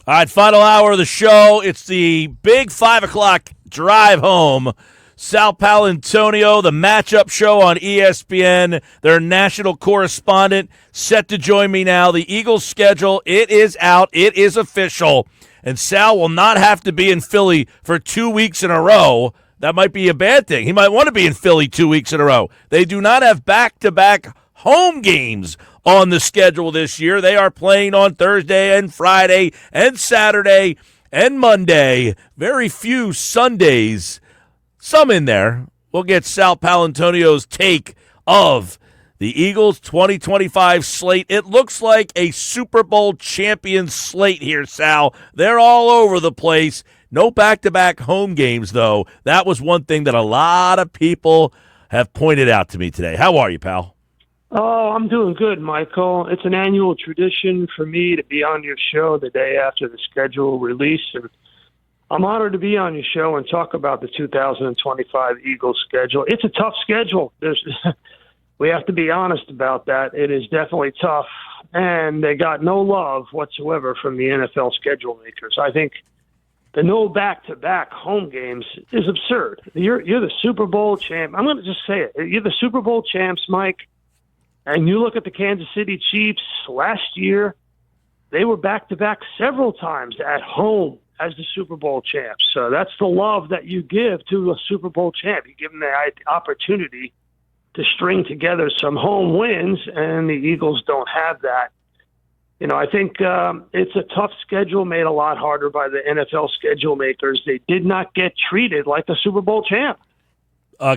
All right, final hour of the show. It's the big 5 o'clock drive home. Sal Paolantonio, the matchup show on ESPN, their national correspondent, set to join me now. The Eagles' schedule, it is out. It is official. And Sal will not have to be in Philly for 2 weeks in a row. That might be a bad thing. He might want to be in Philly 2 weeks in a row. They do not have back-to-back home games on the schedule this year. They are playing on Thursday and Friday and Saturday and Monday. Very few Sundays. Some in there. We'll get Sal Paolantonio's take of the Eagles' 2025 slate. It looks like a Super Bowl champion slate here, Sal. They're all over the place. No back-to-back home games, though. That was one thing that a lot of people have pointed out to me today. How are you, pal? Oh, I'm doing good, Michael. It's an annual tradition for me to be on your show the day after the schedule release, and I'm honored to be on your show and talk about the 2025 Eagles schedule. It's a tough schedule. We have to be honest about that. It is definitely tough, and they got no love whatsoever from the NFL schedule makers. I think the no back-to-back home games is absurd. You're the Super Bowl champ. I'm going to just say it. You're the Super Bowl champs, Mike. And you look at the Kansas City Chiefs last year, they were back-to-back several times at home as the Super Bowl champs. So that's the love that you give to a Super Bowl champ. You give them the opportunity to string together some home wins, and the Eagles don't have that. You know, I think it's a tough schedule made a lot harder by the NFL schedule makers. They did not get treated like a Super Bowl champ.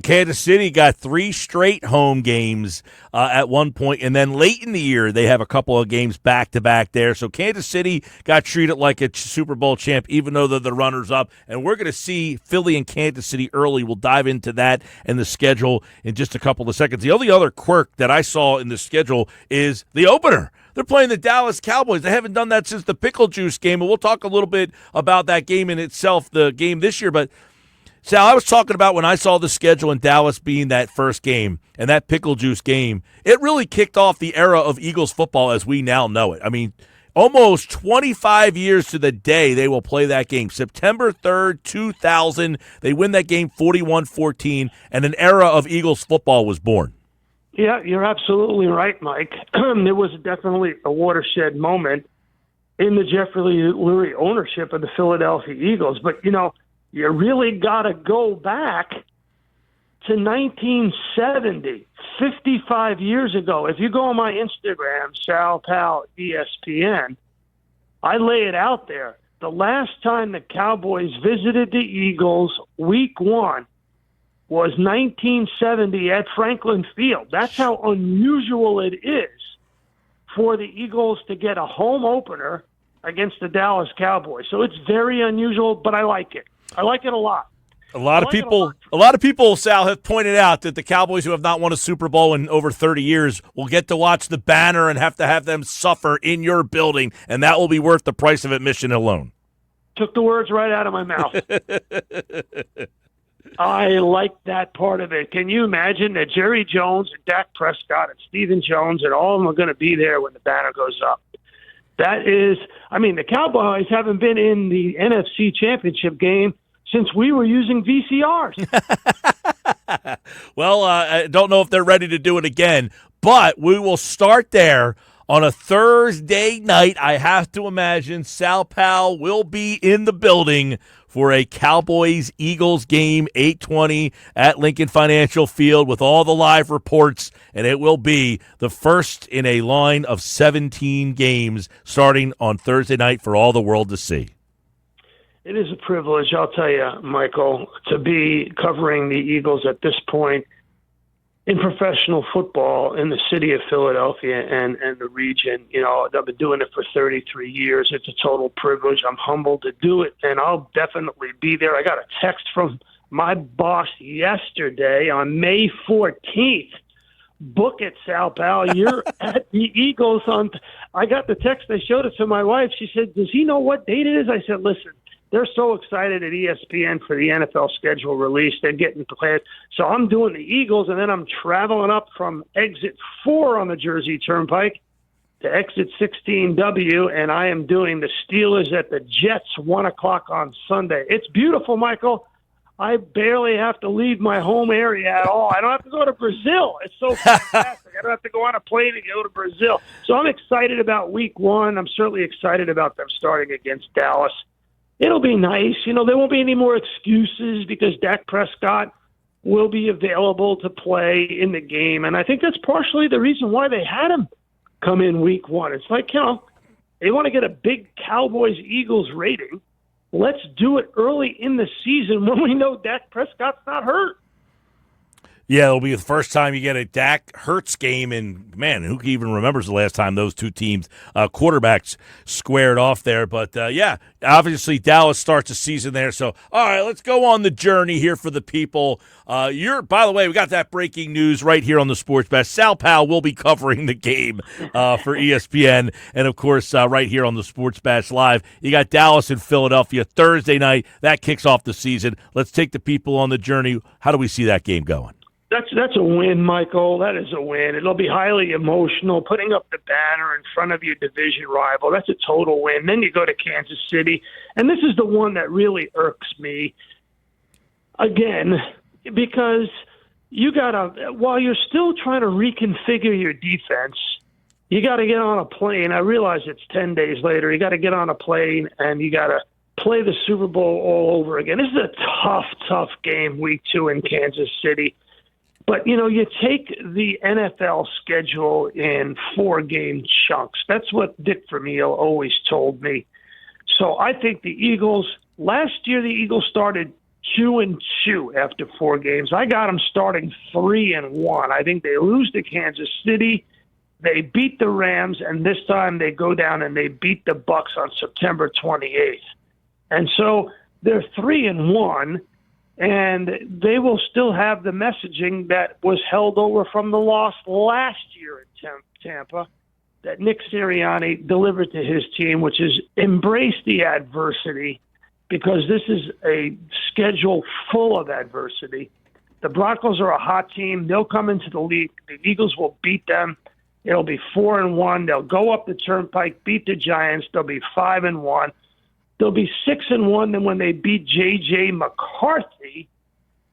Kansas City got 3 straight home games at one point, and then late in the year they have a couple of games back-to-back there. So Kansas City got treated like a Super Bowl champ, even though they're the runners-up. And we're going to see Philly and Kansas City early. We'll dive into that and the schedule in just a couple of seconds. The only other quirk that I saw in the schedule is the opener. They're playing the Dallas Cowboys. They haven't done that since the Pickle Juice game, and we'll talk a little bit about that game in itself, the game this year, but Sal, I was talking about when I saw the schedule in Dallas being that first game and that pickle juice game, it really kicked off the era of Eagles football as we now know it. I mean, almost 25 years to the day they will play that game. September 3rd, 2000, they win that game 41-14, and an era of Eagles football was born. Yeah, you're absolutely right, Mike. There was definitely a watershed moment in the Jeffrey Lurie ownership of the Philadelphia Eagles. But, you know, you really got to go back to 1970, 55 years ago. If you go on my Instagram, Sal Pal ESPN, I lay it out there. The last time the Cowboys visited the Eagles, week 1, was 1970 at Franklin Field. That's how unusual it is for the Eagles to get a home opener against the Dallas Cowboys. So it's very unusual, but I like it. I like it a lot. A lot of people, Sal, have pointed out that the Cowboys, who have not won a Super Bowl in over 30 years, will get to watch the banner and have to have them suffer in your building, and that will be worth the price of admission alone. Took the words right out of my mouth. I like that part of it. Can you imagine that Jerry Jones and Dak Prescott and Stephen Jones and all of them are going to be there when the banner goes up? That is, I mean, the Cowboys haven't been in the NFC Championship game since we were using VCRs. Well, I don't know if they're ready to do it again, but we will start there on a Thursday night. I have to imagine Sal Pal will be in the building for a Cowboys-Eagles game, 8:20 at Lincoln Financial Field with all the live reports, and it will be the first in a line of 17 games starting on Thursday night for all the world to see. It is a privilege, I'll tell you, Michael, to be covering the Eagles at this point in professional football in the city of Philadelphia and the region. You know, I've been doing it for 33 years. It's a total privilege. I'm humbled to do it, and I'll definitely be there. I got a text from my boss yesterday on May 14th. Book it, Sal Pal. You're at the Eagles on. I got the text. I showed it to my wife. She said, "Does he know what date it is?" I said, "Listen, they're so excited at ESPN for the NFL schedule release. They're getting prepared. So I'm doing the Eagles, and then I'm traveling up from exit 4 on the Jersey Turnpike to exit 16W, and I am doing the Steelers at the Jets 1 o'clock on Sunday. It's beautiful, Michael. I barely have to leave my home area at all. I don't have to go to Brazil. It's so fantastic. I don't have to go on a plane and go to Brazil. So I'm excited about week 1. I'm certainly excited about them starting against Dallas. It'll be nice. There won't be any more excuses because Dak Prescott will be available to play in the game. And I think that's partially the reason why they had him come in week 1. It's like, they want to get a big Cowboys-Eagles rating. Let's do it early in the season when we know Dak Prescott's not hurt. Yeah, it'll be the first time you get a Dak Hurts game, and, man, who even remembers the last time those two teams, quarterbacks, squared off there. But, yeah, obviously Dallas starts the season there. So, all right, let's go on the journey here for the people. By the way, we got that breaking news right here on the Sports Bash. Sal Pal will be covering the game for ESPN, and, of course, right here on the Sports Bash Live. You got Dallas and Philadelphia Thursday night. That kicks off the season. Let's take the people on the journey. How do we see that game going? That's a win, Michael. That is a win. It'll be highly emotional, putting up the banner in front of your division rival. That's a total win. Then you go to Kansas City, and this is the one that really irks me. Again, because while you're still trying to reconfigure your defense, you got to get on a plane. I realize it's 10 days later. You got to get on a plane, and you got to play the Super Bowl all over again. This is a tough game, week 2 in Kansas City. But, you take the NFL schedule in 4-game chunks. That's what Dick Vermeil always told me. So I think the Eagles, last year the Eagles started 2-2 after 4 games. I got them starting 3-1. I think they lose to Kansas City. They beat the Rams, and this time they go down and they beat the Bucks on September 28th. And so they're 3-1. And they will still have the messaging that was held over from the loss last year in Tampa that Nick Sirianni delivered to his team, which is embrace the adversity because this is a schedule full of adversity. The Broncos are a hot team. They'll come into the league. The Eagles will beat them. It'll be 4-1. They'll go up the turnpike, beat the Giants. They'll be 5-1. They'll be 6-1 then when they beat J.J. McCarthy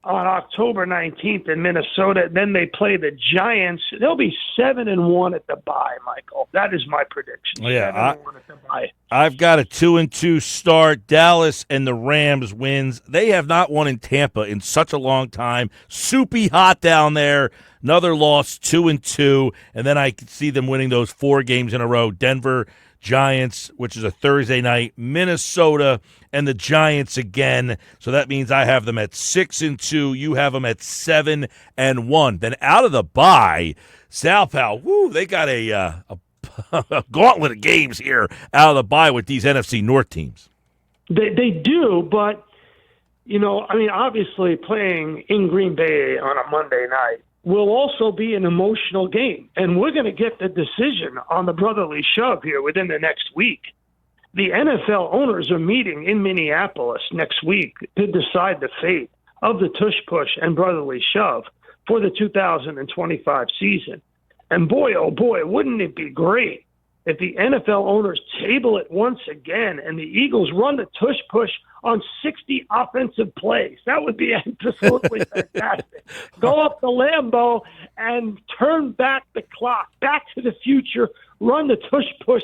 on October 19th in Minnesota. Then they play the Giants. They'll be 7-1 at the bye, Michael. That is my prediction. Yeah, 7-1 at the bye. I've got a 2-2 start. Dallas and the Rams wins. They have not won in Tampa in such a long time. Soupy hot down there. Another loss, 2-2. And then I could see them winning those 4 games in a row. Denver, Giants, which is a Thursday night, Minnesota, and the Giants again. So that means I have them at 6-2. You have them at 7-1. Then out of the bye, Sal Pal, they got a gauntlet of games here out of the bye with these NFC North teams. They do, but, obviously playing in Green Bay on a Monday night will also be an emotional game. And we're going to get the decision on the brotherly shove here within the next week. The NFL owners are meeting in Minneapolis next week to decide the fate of the tush push and brotherly shove for the 2025 season. And boy, oh boy, wouldn't it be great if the NFL owners table it once again and the Eagles run the tush push on 60 offensive plays. That would be absolutely fantastic. Go up the Lambeau and turn back the clock, back to the future, run the tush push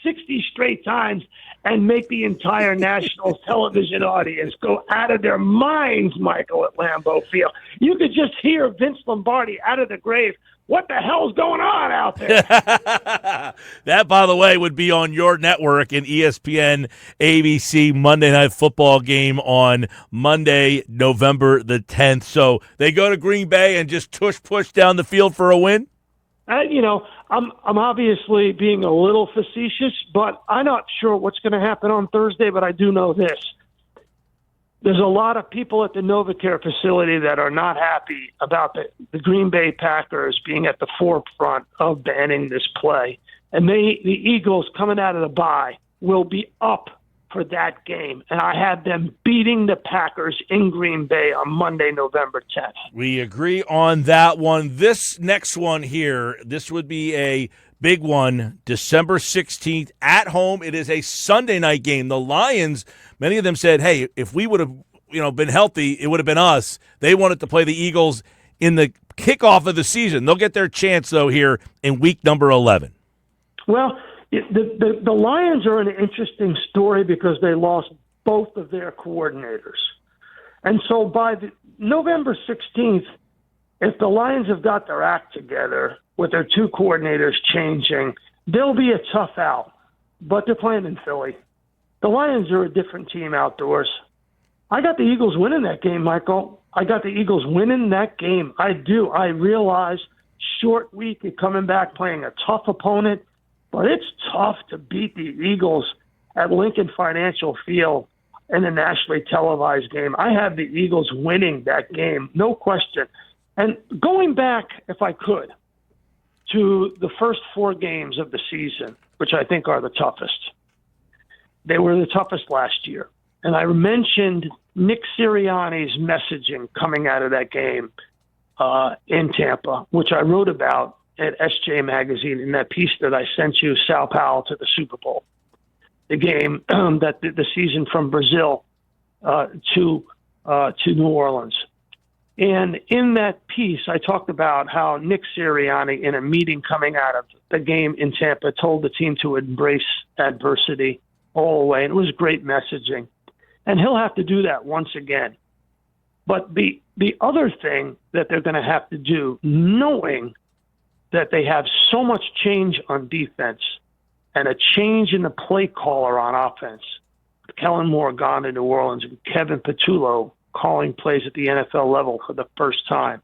60 straight times, and make the entire national television audience go out of their minds, Michael, at Lambeau Field. You could just hear Vince Lombardi out of the grave. What the hell's going on out there? That, by the way, would be on your network in ESPN ABC Monday Night Football game on Monday, November the 10th. So they go to Green Bay and just push down the field for a win? I'm obviously being a little facetious, but I'm not sure what's going to happen on Thursday, but I do know this. There's a lot of people at the NovaCare facility that are not happy about the Green Bay Packers being at the forefront of banning this play. And the Eagles, coming out of the bye, will be up for that game. And I have them beating the Packers in Green Bay on Monday, November 10th. We agree on that one. This next one here, this would be a big one, December 16th at home. It is a Sunday night game. The Lions, many of them said, hey, if we would have been healthy, it would have been us. They wanted to play the Eagles in the kickoff of the season. They'll get their chance, though, here in week number 11. Well, the Lions are an interesting story because they lost both of their coordinators. And so by November 16th, if the Lions have got their act together with their two coordinators changing, they'll be a tough out. But they're playing in Philly. The Lions are a different team outdoors. I got the Eagles winning that game, Michael. I got the Eagles winning that game. I do. I realize short week and coming back playing a tough opponent, but it's tough to beat the Eagles at Lincoln Financial Field in a nationally televised game. I have the Eagles winning that game, no question. And going back, if I could, to the first 4 games of the season, which I think are the toughest. They were the toughest last year. And I mentioned Nick Sirianni's messaging coming out of that game in Tampa, which I wrote about at SJ Magazine in that piece that I sent you, Sal Powell to the Super Bowl. The game that the season from Brazil to New Orleans. And in that piece, I talked about how Nick Sirianni, in a meeting coming out of the game in Tampa, told the team to embrace adversity all the way. And it was great messaging. And he'll have to do that once again. But the other thing that they're going to have to do, knowing that they have so much change on defense and a change in the play caller on offense, Kellen Moore gone to New Orleans and Kevin Patullo calling plays at the NFL level for the first time,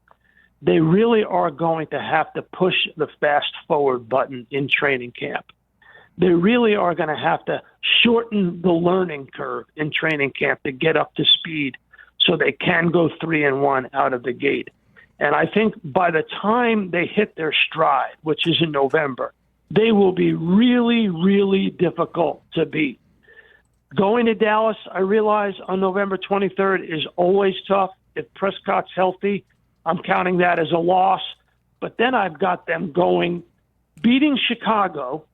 they really are going to have to push the fast forward button in training camp. They really are going to have to shorten the learning curve in training camp to get up to speed so they can go 3-1 out of the gate. And I think by the time they hit their stride, which is in November, they will be really, really difficult to beat. Going to Dallas, I realize on November 23rd is always tough. If Prescott's healthy, I'm counting that as a loss. But then I've got them going, beating Chicago,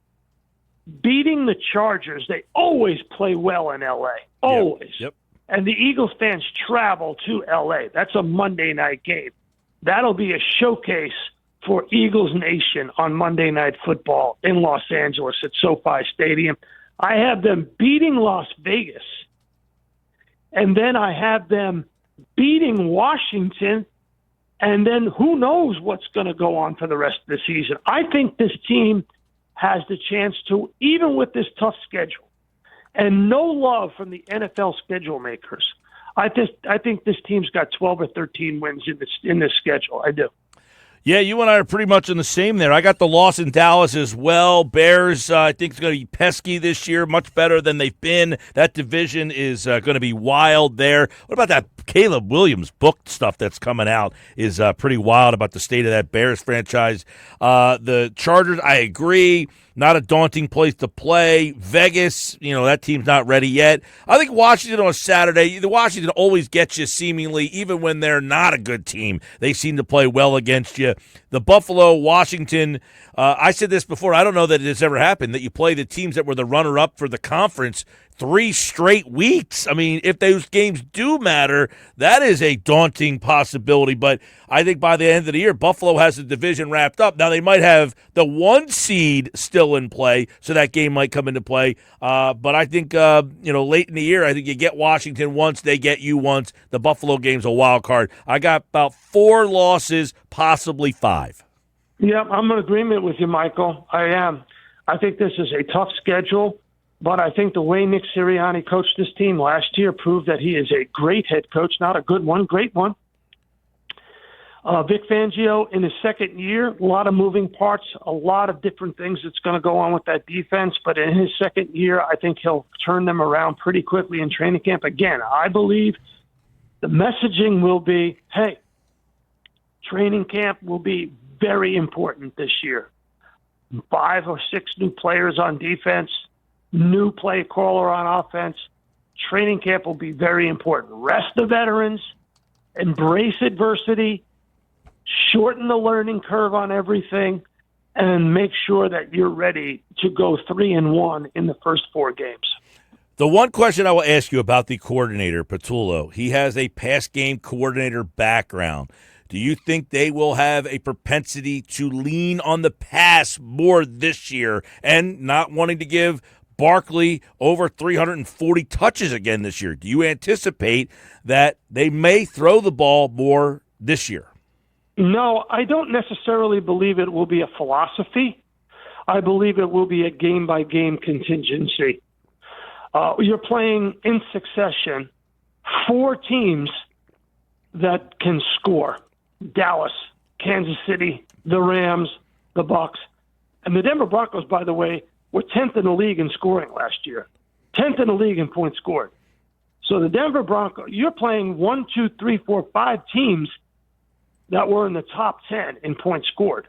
beating the Chargers. They always play well in L.A., always. Yep. And the Eagles fans travel to L.A. That's a Monday night game. That'll be a showcase for Eagles Nation on Monday Night Football in Los Angeles at SoFi Stadium. I have them beating Las Vegas, and then I have them beating Washington, and then who knows what's going to go on for the rest of the season. I think this team has the chance to, even with this tough schedule, and no love from the NFL schedule makers, I think this team's got 12 or 13 wins in this schedule. I do. Yeah, you and I are pretty much in the same there. I got the loss in Dallas as well. Bears, I think, is going to be pesky this year, much better than they've been. That division is going to be wild there. What about that Caleb Williams book stuff that's coming out is pretty wild about the state of that Bears franchise. The Chargers, I agree. Not a daunting place to play. Vegas, that team's not ready yet. I think Washington on Saturday, Washington always gets you seemingly, even when they're not a good team. They seem to play well against you. The Buffalo, Washington, I said this before, I don't know that it's ever happened, that you play the teams that were the runner-up for the conference 3 straight weeks. I mean, if those games do matter, that is a daunting possibility. But I think by the end of the year, Buffalo has the division wrapped up. Now, they might have the 1 seed still in play, so that game might come into play. But I think, late in the year, I think you get Washington once, they get you once. The Buffalo game's a wild card. I got about 4 losses, possibly 5. Yeah, I'm in agreement with you, Michael. I am. I think this is a tough schedule. But I think the way Nick Sirianni coached this team last year proved that he is a great head coach, not a good one, great one. Vic Fangio in his second year, a lot of moving parts, a lot of different things that's going to go on with that defense. But in his second year, I think he'll turn them around pretty quickly in training camp. Again, I believe the messaging will be, hey, training camp will be very important this year. 5 or 6 new players on defense. New play caller on offense. Training camp will be very important. Rest the veterans, embrace adversity, shorten the learning curve on everything, and make sure that you're ready to go 3-1 in the first 4 games. The one question I will ask you about the coordinator, Patullo, he has a pass game coordinator background. Do you think they will have a propensity to lean on the pass more this year and not wanting to give Barkley over 340 touches again this year? Do you anticipate that they may throw the ball more this year? No, I don't necessarily believe it will be a philosophy. I believe it will be a game-by-game contingency. You're playing in succession 4 teams that can score. Dallas, Kansas City, the Rams, the Bucks. And the Denver Broncos, by the way, were 10th in the league in scoring last year. 10th in the league in points scored. So the Denver Broncos, you're playing 1, 2, 3, 4, 5 teams that were in the top 10 in points scored.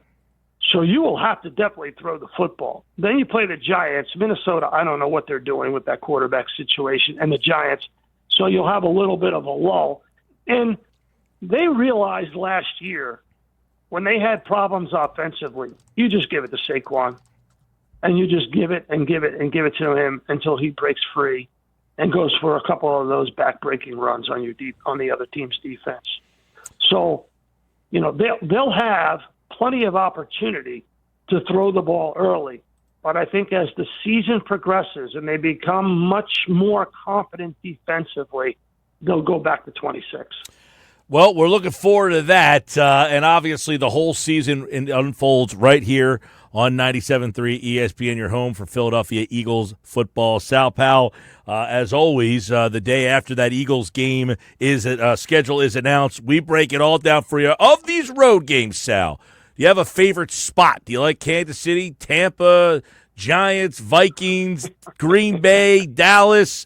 So you will have to definitely throw the football. Then you play the Giants. Minnesota, I don't know what they're doing with that quarterback situation, and the Giants. So you'll have a little bit of a lull. And they realized last year when they had problems offensively, you just give it to Saquon. And you just give it and give it and give it to him until he breaks free and goes for a couple of those back-breaking runs on on the other team's defense. So, they'll have plenty of opportunity to throw the ball early. But I think as the season progresses and they become much more confident defensively, they'll go back to 26. Well, we're looking forward to that, and obviously the whole season unfolds right here on 97.3 ESPN, your home for Philadelphia Eagles football. Sal Pal, as always, the day after that Eagles game schedule is announced, we break it all down for you. Of these road games, Sal, do you have a favorite spot? Do you like Kansas City, Tampa, Giants, Vikings, Green Bay, Dallas,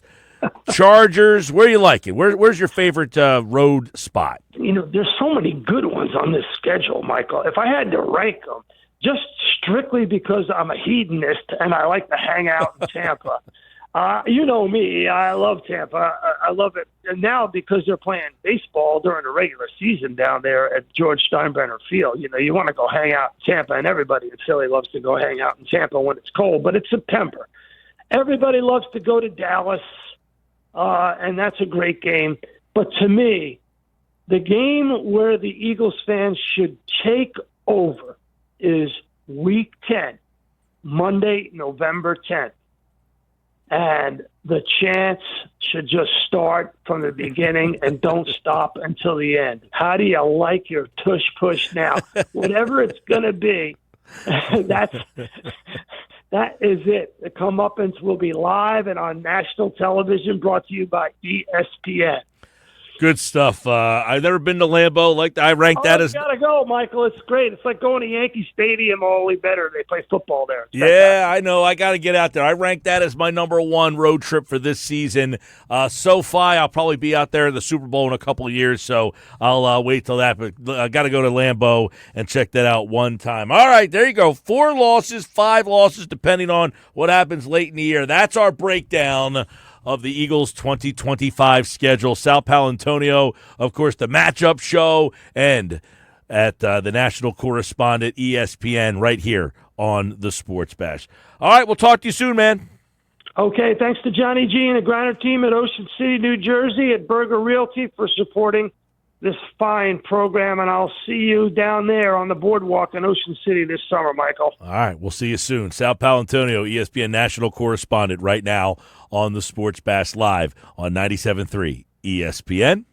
Chargers? Where do you like it? Where's your favorite road spot? There's so many good ones on this schedule, Michael. If I had to rank them, just strictly because I'm a hedonist and I like to hang out in Tampa. You know me. I love Tampa. I love it. And now because they're playing baseball during the regular season down there at George Steinbrenner Field, you want to go hang out in Tampa, and everybody in Philly loves to go hang out in Tampa when it's cold, but it's September. Everybody loves to go to Dallas, and that's a great game. But to me, the game where the Eagles fans should take over is Week 10, Monday, November 10th. And the chants should just start from the beginning and don't stop until the end. How do you like your tush push now? Whatever it's going to be, that is it. The comeuppance will be live and on national television, brought to you by ESPN. Good stuff. I've never been to Lambeau. I rank that as. You gotta go, Michael. It's great. It's like going to Yankee Stadium, only better. They play football there. Yeah, I know. I got to get out there. I rank that as my number 1 road trip for this season. SoFi, I'll probably be out there in the Super Bowl in a couple of years, so I'll wait till that. But I got to go to Lambeau and check that out one time. All right, there you go. 4 losses, 5 losses, depending on what happens late in the year. That's our breakdown of the Eagles' 2025 schedule. Sal Paolantonio, of course, the matchup show, and at the national correspondent, ESPN, right here on the Sports Bash. All right, we'll talk to you soon, man. Okay, thanks to Johnny G and the Griner team at Ocean City, New Jersey, at Berger Realty for supporting this fine program, and I'll see you down there on the boardwalk in Ocean City this summer, Michael. All right, we'll see you soon. Sal Paolantonio, ESPN national correspondent, right now on the Sports Bash Live on 97.3 ESPN.